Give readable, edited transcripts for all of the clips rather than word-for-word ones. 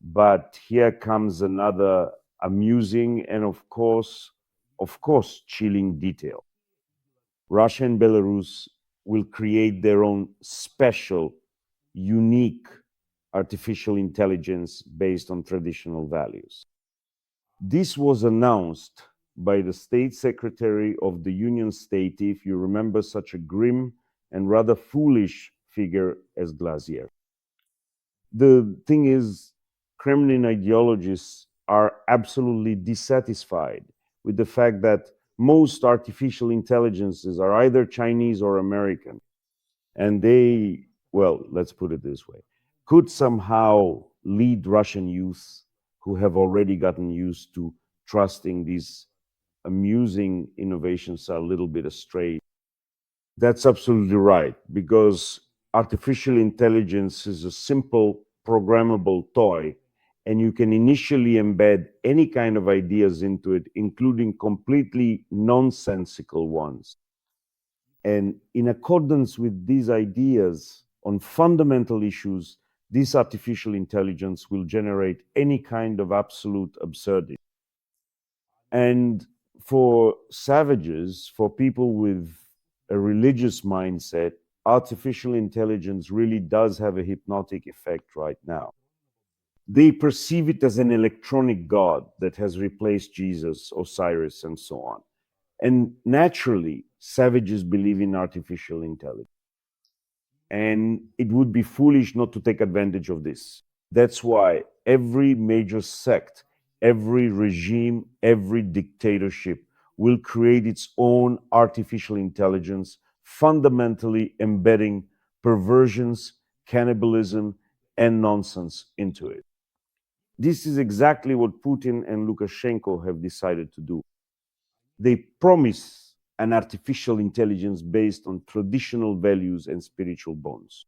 But here comes another amusing and of course, chilling detail. Russia and Belarus will create their own special, unique artificial intelligence based on traditional values. This was announced by the State Secretary of the Union State, if you remember such a grim and rather foolish figure as Glazier. The thing is, Kremlin ideologists are absolutely dissatisfied with the fact that most artificial intelligences are either Chinese or American. And they, well, let's put it this way, could somehow lead Russian youth who have already gotten used to trusting these amusing innovations a little bit astray. That's absolutely right, because artificial intelligence is a simple programmable toy, and you can initially embed any kind of ideas into it, including completely nonsensical ones. And in accordance with these ideas on fundamental issues, this artificial intelligence will generate any kind of absolute absurdity. And for savages, for people with a religious mindset, artificial intelligence really does have a hypnotic effect right now. They perceive it as an electronic god that has replaced Jesus, Osiris, and so on. And naturally, savages believe in artificial intelligence. And it would be foolish not to take advantage of this. That's why every major sect, every regime, every dictatorship will create its own artificial intelligence, fundamentally embedding perversions, cannibalism, and nonsense into it. This is exactly what Putin and Lukashenko have decided to do. They promise an artificial intelligence based on traditional values and spiritual bonds.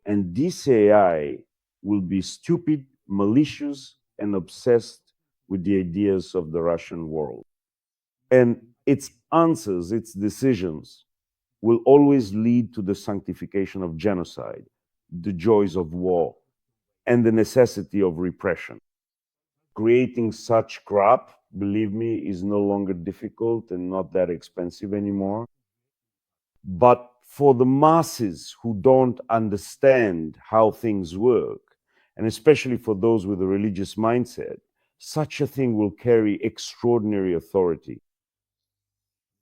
And this AI will be stupid, malicious, and obsessed with the ideas of the Russian world. And its answers, its decisions, will always lead to the sanctification of genocide, the joys of war, and the necessity of repression. Creating such crap, believe me, is no longer difficult and not that expensive anymore. But for the masses who don't understand how things work, and especially for those with a religious mindset, such a thing will carry extraordinary authority.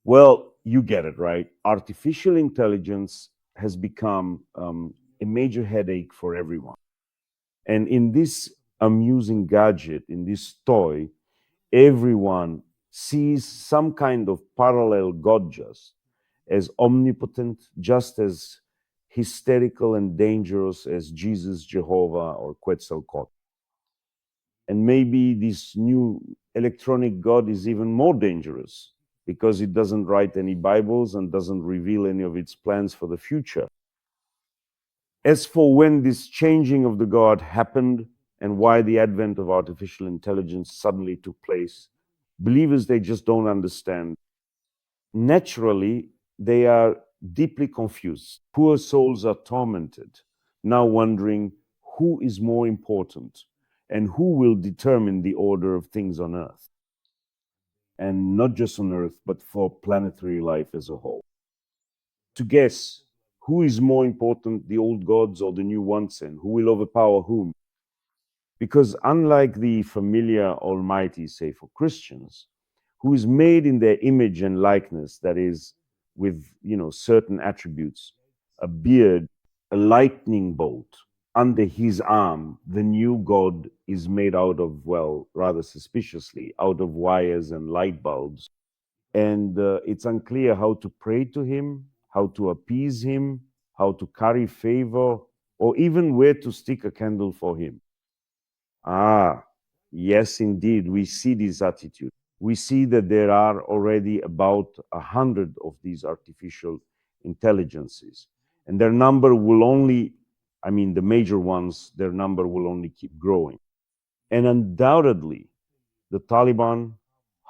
Well, you get it, right? Artificial intelligence has become a major headache for everyone. And in this amusing gadget, in this toy, everyone sees some kind of parallel God just as omnipotent, just as hysterical and dangerous as Jesus, Jehovah, or Quetzalcoatl. And maybe this new electronic God is even more dangerous because it doesn't write any Bibles and doesn't reveal any of its plans for the future. As for when this changing of the God happened and why the advent of artificial intelligence suddenly took place, believers, they just don't understand. Naturally, they are deeply confused. Poor souls are tormented, now wondering who is more important and who will determine the order of things on Earth. And not just on Earth, but for planetary life as a whole. To guess who is more important, the old gods or the new ones, and who will overpower whom? Because unlike the familiar Almighty, say for Christians, who is made in their image and likeness, that is, with certain attributes, a beard, a lightning bolt under his arm, the new God is made out of, well, rather suspiciously, out of wires and light bulbs. And it's unclear how to pray to him, how to appease him, how to curry favor, or even where to stick a candle for him. Ah, yes, indeed, we see this attitude. We see that there are already about 100 of these artificial intelligences. And their number will only, the major ones, their number will only keep growing. And undoubtedly, the Taliban,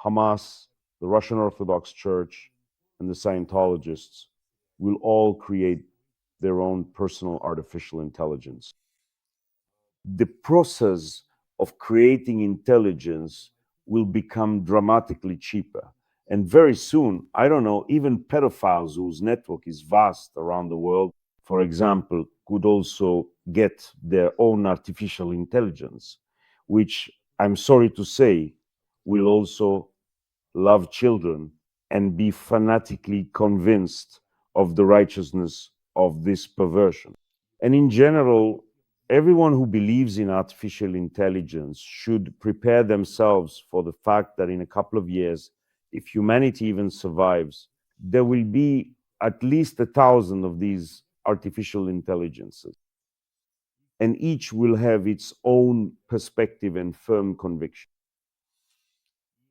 Hamas, the Russian Orthodox Church, and the Scientologists will all create their own personal artificial intelligence. the process of creating intelligence will become dramatically cheaper. And very soon, I don't know, even pedophiles whose network is vast around the world, for example, could also get their own artificial intelligence, which I'm sorry to say will also love children and be fanatically convinced of the righteousness of this perversion. And in general, everyone who believes in artificial intelligence should prepare themselves for the fact that in a couple of years, if humanity even survives, there will be at least 1,000 of these artificial intelligences. And each will have its own perspective and firm conviction.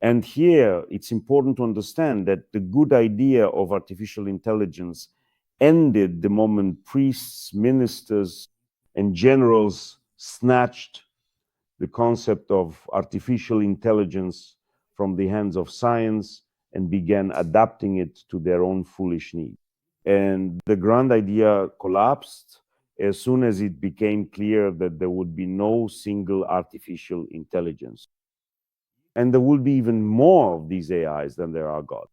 And here, it's important to understand that the good idea of artificial intelligence ended the moment priests, ministers, and generals snatched the concept of artificial intelligence from the hands of science and began adapting it to their own foolish needs. And the grand idea collapsed as soon as it became clear that there would be no single artificial intelligence. And there will be even more of these AIs than there are gods.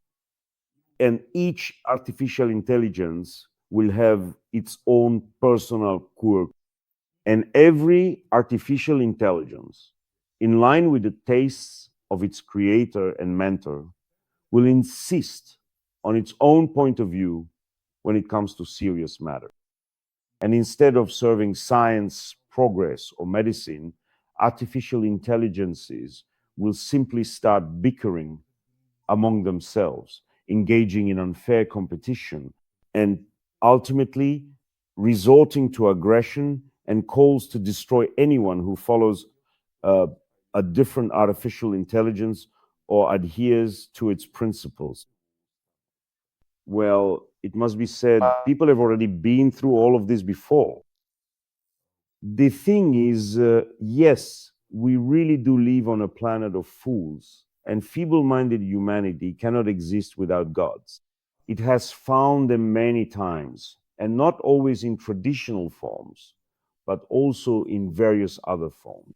And each artificial intelligence will have its own personal quirk. And every artificial intelligence, in line with the tastes of its creator and mentor, will insist on its own point of view when it comes to serious matters. And instead of serving science, progress, or medicine, artificial intelligences will simply start bickering among themselves, engaging in unfair competition, and ultimately resorting to aggression and calls to destroy anyone who follows a different artificial intelligence or adheres to its principles. Well, it must be said, people have already been through all of this before. The thing is, yes, we really do live on a planet of fools, and feeble-minded humanity cannot exist without gods. It has found them many times, and not always in traditional forms, but also in various other forms.